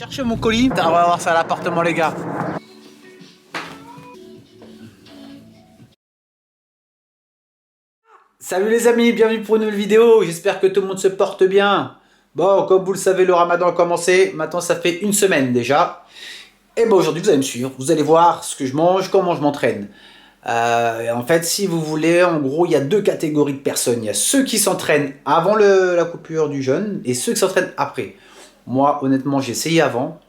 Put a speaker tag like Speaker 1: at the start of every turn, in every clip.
Speaker 1: Cherchez mon colis, on va voir ça à l'appartement les gars. Salut les amis, bienvenue pour une nouvelle vidéo, j'espère que tout le monde se porte bien. Bon, comme vous le savez, le ramadan a commencé, maintenant ça fait une semaine déjà. Et bon, aujourd'hui vous allez me suivre, vous allez voir ce que je mange, comment je m'entraîne. En fait, si vous voulez, en gros, il y a deux catégories de personnes. Il y a ceux qui s'entraînent avant la coupure du jeûne et ceux qui s'entraînent après. Moi, honnêtement, j'ai essayé avant.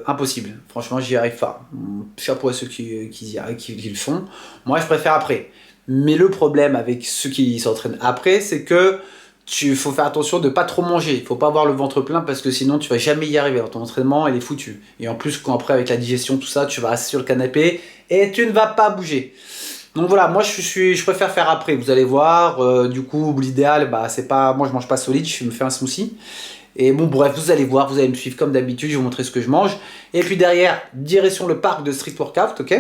Speaker 1: Impossible. Franchement, j'y arrive pas. Chapeau à ceux qui le font. Moi, je préfère après. Mais le problème avec ceux qui s'entraînent après, c'est que faut faire attention de pas trop manger. Il faut pas avoir le ventre plein parce que sinon, tu vas jamais y arriver. Alors, ton entraînement, il est foutu. Et en plus, quand après, avec la digestion, tout ça, tu vas rester sur le canapé et tu ne vas pas bouger. Donc voilà, moi je préfère faire après. Vous allez voir. Du coup, l'idéal, bah, c'est pas. Moi, je mange pas solide. Je me fais un smoothie. Et bon, bref, vous allez voir, vous allez me suivre comme d'habitude, je vais vous montrer ce que je mange. Et puis derrière, direction le parc de Street Workout, ok.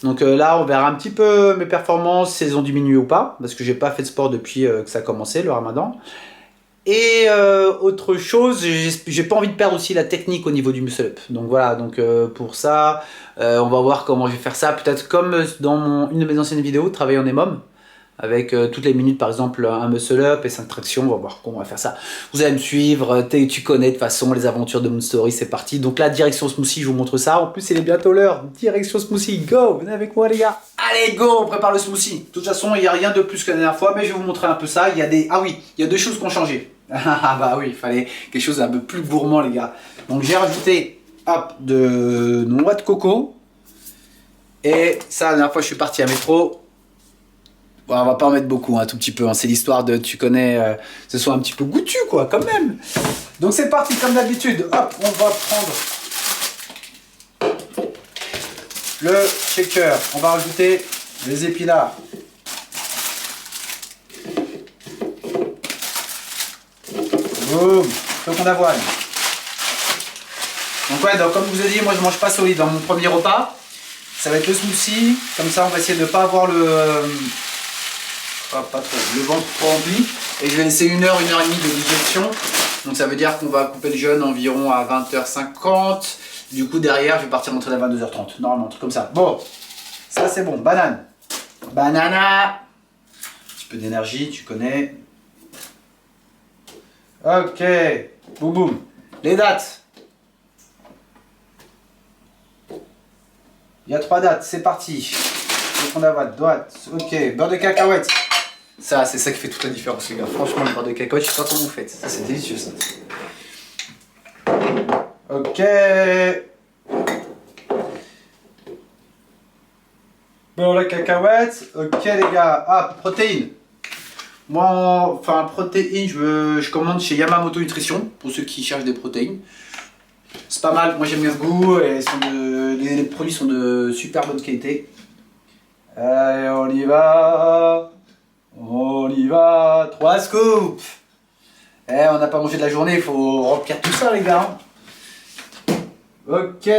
Speaker 1: Donc là, on verra un petit peu mes performances, si elles ont diminué ou pas, parce que j'ai pas fait de sport depuis que ça a commencé, le ramadan. Et autre chose, j'ai pas envie de perdre aussi la technique au niveau du muscle-up. Donc voilà, donc pour ça, on va voir comment je vais faire ça. Peut-être comme dans une de mes anciennes vidéos, travailler en EMOM. Avec toutes les minutes, par exemple, un muscle-up et 5 tractions, on va voir comment on va faire ça. Vous allez me suivre, tu connais de toute façon les aventures de Moon Story, c'est parti. Donc là, direction smoothie, je vous montre ça. En plus, il est bientôt l'heure. Direction smoothie, go, venez avec moi les gars. Allez, go, on prépare le smoothie. De toute façon, il n'y a rien de plus que la dernière fois, mais je vais vous montrer un peu ça. Ah oui, il y a deux choses qui ont changé. Ah bah oui, il fallait quelque chose d'un peu plus gourmand les gars. Donc j'ai rajouté, hop, de noix de coco. Et ça, la dernière fois, je suis parti à métro. Bon, on va pas en mettre beaucoup, un tout petit peu. Hein. C'est l'histoire de, tu connais, ce soit un petit peu goûtu, quoi, quand même. Donc c'est parti, comme d'habitude. Hop, on va prendre le shaker. On va rajouter les épinards. Boum, flocon d'avoine. Donc ouais, donc, comme je vous ai dit, moi je mange pas solide. Dans mon premier repas, ça va être le smoothie. Comme ça, on va essayer de ne pas avoir pas trop, le ventre trop rempli, et je vais laisser 1 heure, 1 heure et demie de digestion. Donc ça veut dire qu'on va couper le jeûne environ à 20h50. Du coup derrière je vais partir m'entraîner à 22h30, normalement, un truc comme ça. Bon, ça c'est bon. Banane, banana, un petit peu d'énergie, tu connais. Ok, boum boum. Les dates, il y a 3 dates, c'est parti. On a droite, ok, beurre de cacahuète. Ça, c'est ça qui fait toute la différence, les gars. Franchement, le beurre de cacahuète, je sais pas comment vous faites. Ça, c'est délicieux, ça. Ok. Beurre de cacahuète. Ok, les gars. Ah, protéines. Moi, enfin, protéines, je commande chez Yamamoto Nutrition, pour ceux qui cherchent des protéines. C'est pas mal. Moi, j'aime bien le goût. Et les produits sont de super bonne qualité. Allez, on y va. On y va, 3 scoops. Eh, on n'a pas mangé de la journée, il faut remplir tout ça les gars. Ok.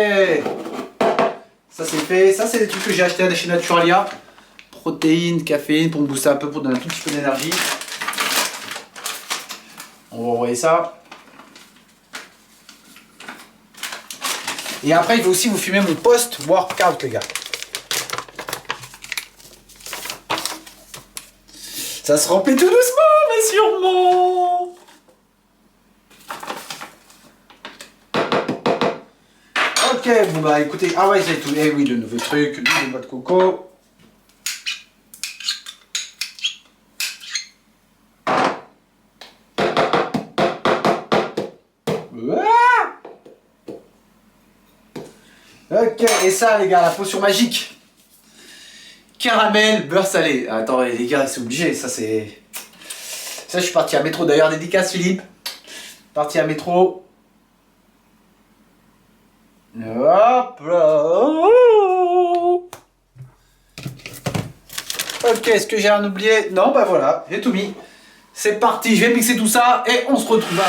Speaker 1: Ça c'est fait, ça c'est des trucs que j'ai acheté chez Naturalia. Protéines, caféine pour me booster un peu, pour donner un tout petit peu d'énergie. On va envoyer ça. Et après, il va aussi vous fumer mon post-workout les gars. Ça se remplit tout doucement, mais sûrement. Ok, bon bah écoutez, ah ouais, c'est tout. Eh oui, le nouveau truc, l'huile de noix de coco. Ok, et ça les gars, la potion magique. Caramel, beurre salé. Attends les gars, c'est obligé, ça c'est... Ça je suis parti à métro, d'ailleurs dédicace Philippe. Parti à métro. Hop là. Ok, est-ce que j'ai un oublié? Non, bah voilà, j'ai tout mis. C'est parti, je vais mixer tout ça et on se retrouve.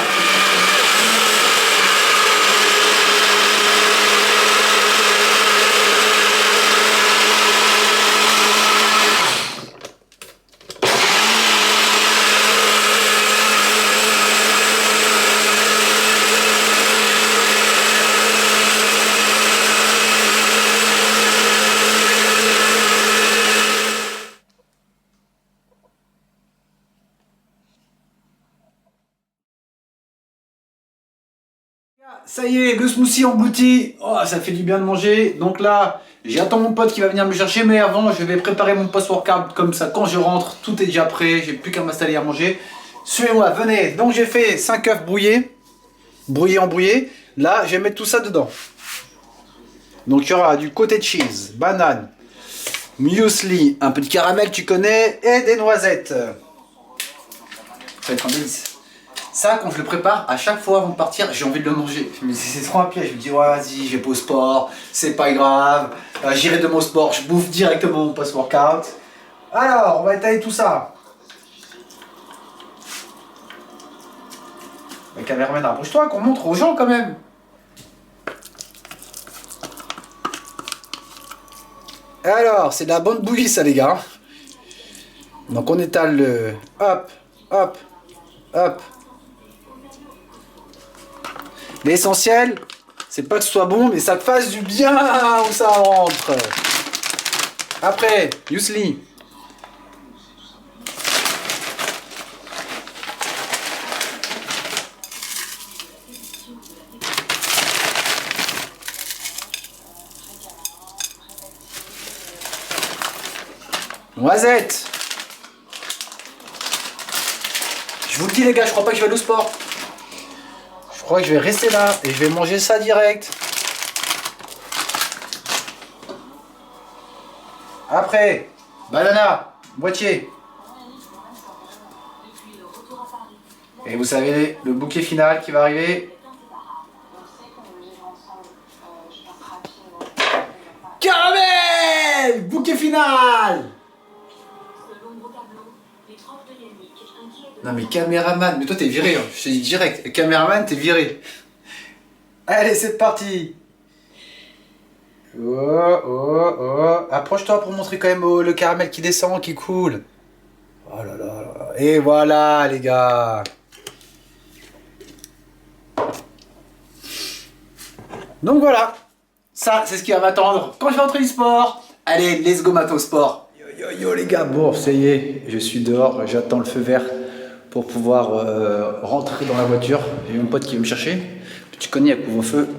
Speaker 1: Ça y est, le smoothie englouti. Oh, ça fait du bien de manger. Donc là, j'attends mon pote qui va venir me chercher. Mais avant, je vais préparer mon post-workout. Comme ça, quand je rentre, tout est déjà prêt. J'ai plus qu'à m'installer à manger. Suivez-moi, venez. Donc j'ai fait 5 œufs brouillés. Brouillés en brouillé. Là, je vais mettre tout ça dedans. Donc il y aura du cottage cheese, banane, muesli, un peu de caramel, tu connais, et des noisettes. Ça va être un délice. Ça, quand je le prépare, à chaque fois avant de partir, j'ai envie de le manger. Je me dis, c'est trop un piège. Je me dis, ouais, vas-y, je vais pas au sport, c'est pas grave. J'irai de mon sport, je bouffe directement mon post-workout. Alors, on va étaler tout ça. Mais caméraman, rapproche-toi, qu'on montre aux gens quand même. Alors, c'est de la bonne bouillie ça les gars. Donc on étale le... Hop, hop, hop. L'essentiel, c'est pas que ce soit bon, mais ça fasse du bien où ça rentre. Après, muesli. Noisette. Je vous le dis les gars, je crois pas que je vais aller au sport. Je crois que je vais rester là et je vais manger ça direct. Après, banana, moitié. Et vous savez, le bouquet final qui va arriver. Caramel! Bouquet final! Non mais caméraman, mais toi t'es viré, hein. Je te dis direct, caméraman t'es viré. Allez c'est parti. Oh oh oh. Approche-toi pour montrer quand même le caramel qui descend, qui coule. Oh là là là. Et voilà les gars. Donc voilà. Ça c'est ce qui va m'attendre quand je vais rentrer du sport. Allez, let's go matin au sport. Yo yo yo les gars, bon ça y est, je suis dehors, j'attends le feu vert pour pouvoir rentrer dans la voiture. J'ai mon pote qui veut me chercher. Tu connais, à couvre-feu.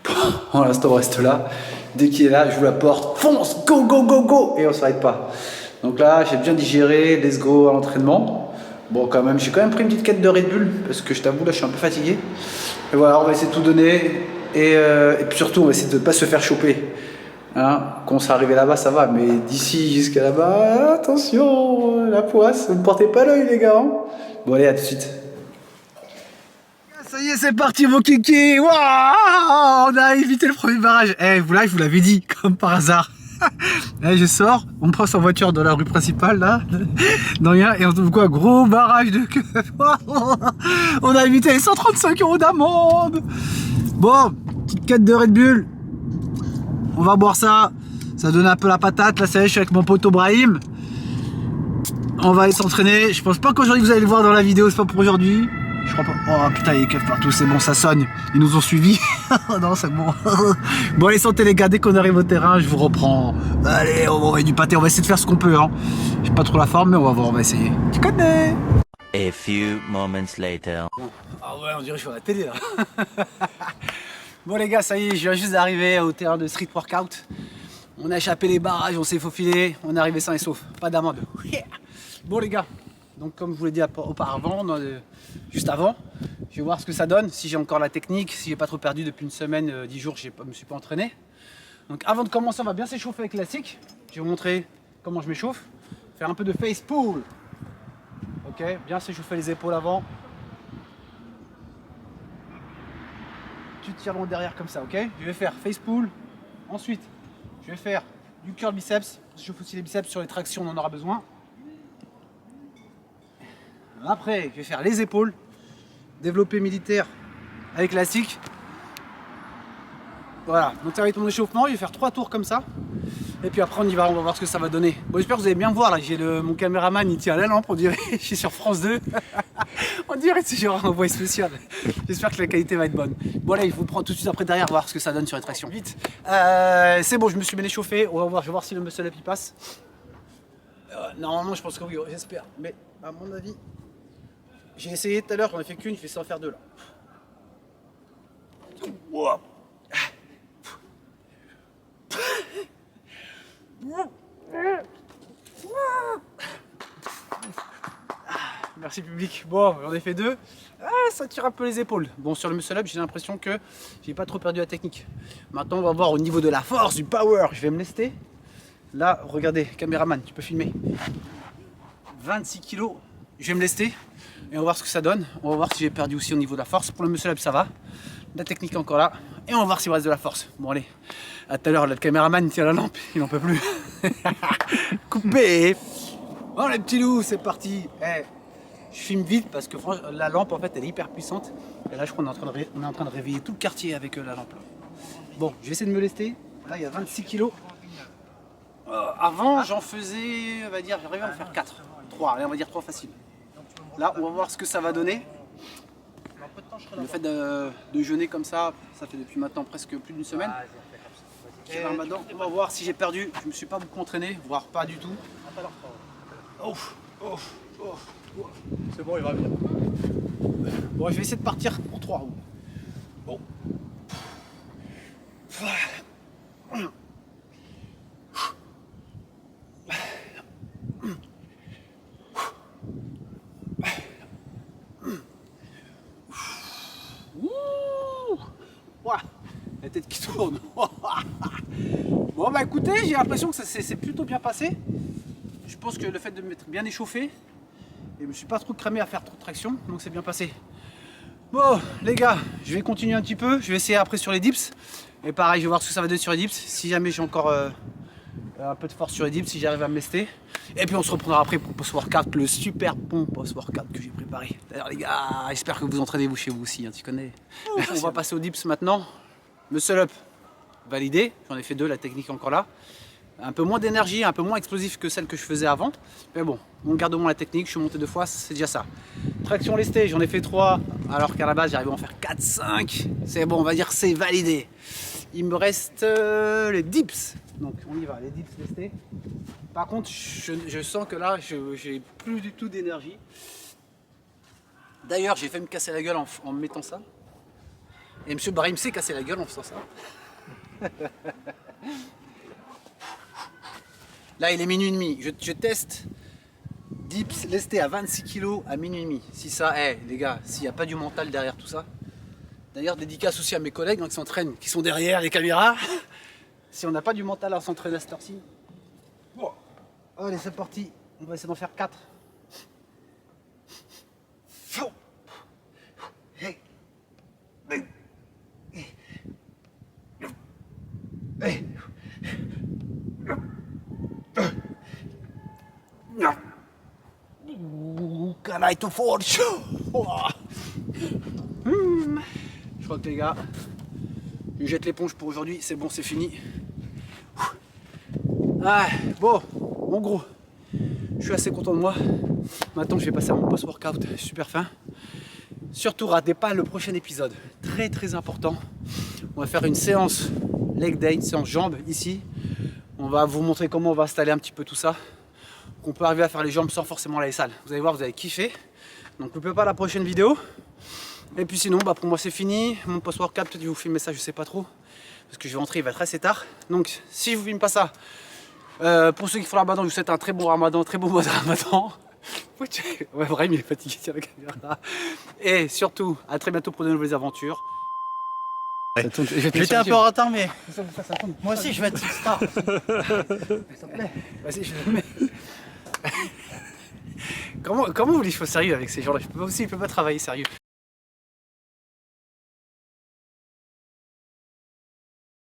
Speaker 1: Pour l'instant, on reste là. Dès qu'il est là, je vous la porte. Fonce, go, go, go, go. Et on s'arrête pas. Donc là, j'ai bien digéré. Let's go à l'entraînement. Bon, quand même, j'ai quand même pris une petite quête de Red Bull. Parce que je t'avoue, là, je suis un peu fatigué. Et voilà, on va essayer de tout donner. Et puis surtout, on va essayer de ne pas se faire choper. Hein, quand on sera arrivé là-bas, ça va. Mais d'ici jusqu'à là-bas, attention, la poisse. Ne portez pas l'œil, les gars. Hein. Bon, allez, à tout de suite. Ça y est, c'est parti, vos kikis. Waouh, on a évité le premier barrage. Eh, vous là, je vous l'avais dit, comme par hasard. Là, je sors, on prend sa voiture dans la rue principale, là, dans rien, et on trouve quoi? Gros barrage de keuf. On a évité les 135 € d'amende. Bon, petite quête de Red Bull. On va boire ça. Ça donne un peu la patate. Là, ça y est, je suis avec mon pote Brahim. On va aller s'entraîner. Je pense pas qu'aujourd'hui vous allez le voir dans la vidéo, c'est pas pour aujourd'hui. Je crois pas. Oh putain, il y a des keufs partout, c'est bon, ça sonne. Ils nous ont suivis. Non, c'est bon. Bon, allez, santé les gars, dès qu'on arrive au terrain, je vous reprends. Allez, on va envoyer du pâté, on va essayer de faire ce qu'on peut. Hein. J'ai pas trop la forme, mais on va voir, on va essayer. Tu connais.
Speaker 2: A few moments later.
Speaker 1: Ah ouais, on dirait que je suis à la télé là. Bon les gars, ça y est, je viens juste d'arriver au terrain de street workout. On a échappé les barrages, on s'est faufilé, on est arrivé sain et sauf, pas d'amende. Bon les gars, donc comme je vous l'ai dit auparavant, juste avant, je vais voir ce que ça donne, si j'ai encore la technique, si j'ai pas trop perdu depuis une semaine, 10 jours, je me suis pas entraîné. Donc avant de commencer, on va bien s'échauffer avec classique. Je vais vous montrer comment je m'échauffe. Faire un peu de face pull. Ok, bien s'échauffer les épaules avant. Tu tires long derrière comme ça, ok? Je vais faire face pull. Ensuite, je vais faire du curl biceps. Je chauffe aussi les biceps sur les tractions, on en aura besoin. Après, je vais faire les épaules. Développé militaire avec classique. Voilà, donc ça va être mon échauffement. Je vais faire 3 tours comme ça. Et puis après, on y va, on va voir ce que ça va donner. Bon, j'espère que vous allez bien me voir là. J'ai mon caméraman, il tient la lampe, on dirait. Je suis sur France 2. On dirait que c'est genre un envoyé spécial. J'espère que la qualité va être bonne. Bon, allez, je vous prends tout de suite après derrière, voir ce que ça donne sur les tractions. Vite. C'est bon, je me suis bien échauffé. On va voir, je vais voir si le muscle up il passe. Normalement, je pense que oui, j'espère. Mais à mon avis, j'ai essayé tout à l'heure, j'en ai fait qu'une, je vais essayer d'en faire 2 là. Merci public. Bon, j'en ai fait 2. Ah, ça tire un peu les épaules. Bon, sur le muscle up, j'ai l'impression que j'ai pas trop perdu la technique. Maintenant, on va voir au niveau de la force, du power. Je vais me lester. Là, regardez, caméraman, tu peux filmer. 26 kg. Je vais me lester et on va voir ce que ça donne. On va voir si j'ai perdu aussi au niveau de la force. Pour le muscle up, ça va. La technique est encore là. Et on va voir s'il me reste de la force. Bon, allez. À tout à l'heure, le caméraman tire la lampe. Il n'en peut plus. Coupé. Oh, les petits loups, c'est parti. Je filme vite parce que la lampe, en fait, elle est hyper puissante. Et là, je crois qu'on est en train de réveiller tout le quartier avec la lampe. Là. Bon, je vais essayer de me lester. Là, il y a 26 kg. Avant, j'en faisais, on va dire, j'arrivais à en faire 4. 3, allez, on va dire 3 faciles. Là, on va voir ce que ça va donner. Le fait de jeûner comme ça fait depuis maintenant presque plus d'une semaine. Et Ramadan, on va voir si j'ai perdu. Je me suis pas beaucoup entraîné, voire pas du tout.
Speaker 3: C'est bon, il va bien.
Speaker 1: Bon, je vais essayer de partir pour 3 rounds. Bon. Ouah, la tête qui tourne. Bon bah écoutez, j'ai l'impression que ça s'est plutôt bien passé. Je pense que le fait de m'être bien échauffé, et je me suis pas trop cramé à faire trop de traction, donc c'est bien passé. Bon les gars, je vais continuer un petit peu, je vais essayer après sur les dips. Et pareil, je vais voir ce que ça va donner sur les dips, si jamais j'ai encore un peu de force sur les dips, si j'arrive à me lester. Et puis on se reprendra après pour post-workout, le super bon post-workout que j'ai préparé. D'ailleurs les gars, j'espère que vous entraînez vous chez vous aussi, hein, tu connais. On va passer aux dips maintenant. Muscle up, validé, j'en ai fait 2, la technique est encore là. Un peu moins d'énergie, un peu moins explosif que celle que je faisais avant. Mais bon, on garde au moins la technique, je suis monté 2 fois, c'est déjà ça. Traction lestée, j'en ai fait 3, alors qu'à la base j'arrivais à en faire 4, 5. C'est bon, on va dire c'est validé. Il me reste les dips. Donc on y va, les dips lestés. Par contre, je sens que là, j'ai plus du tout d'énergie. D'ailleurs, j'ai fait me casser la gueule en me mettant ça. Et M. Brahim s'est cassé la gueule en faisant ça. Là, il est minuit et demi. Je teste dips lestés à 26 kg à minuit et demi. Si ça, les gars, s'il n'y a pas du mental derrière tout ça. D'ailleurs, dédicace aussi à mes collègues qui s'entraînent, qui sont derrière les caméras. Si on n'a pas du mental à s'entraîner à cette heure-ci. Bon. Allez, c'est parti. On va essayer d'en faire 4. Hey. Hey. Canai tout fort. Je crois que les gars, je jette l'éponge pour aujourd'hui, c'est bon, c'est fini. Ah, bon, en gros, je suis assez content de moi. Maintenant, je vais passer à mon post-workout, super fin. Surtout, ratez pas le prochain épisode, très très important. On va faire une séance leg day, séance jambes ici. On va vous montrer comment on va installer un petit peu tout ça. Qu'on peut arriver à faire les jambes sans forcément aller salle. Vous allez voir, vous allez kiffer. Donc, n'oubliez pas la prochaine vidéo. Et puis sinon, pour moi c'est fini. Mon post-workout, peut-être que je vais vous filmer ça, je sais pas trop. Parce que je vais rentrer, il va être assez tard. Donc, si je vous filme pas ça, pour ceux qui font le ramadan, je vous souhaite un très bon ramadan, très bon mois de ramadan. Ouais, Brahim, il est fatigué sur la caméra. Et surtout, à très bientôt pour de nouvelles aventures.
Speaker 3: Ouais. J'étais un peu en retard, mais moi aussi je vais être star.
Speaker 1: S'il te plaît. Vas-y, je le mets. Comment vous voulez que je sois sérieux avec ces gens-là? Je peux pas travailler sérieux.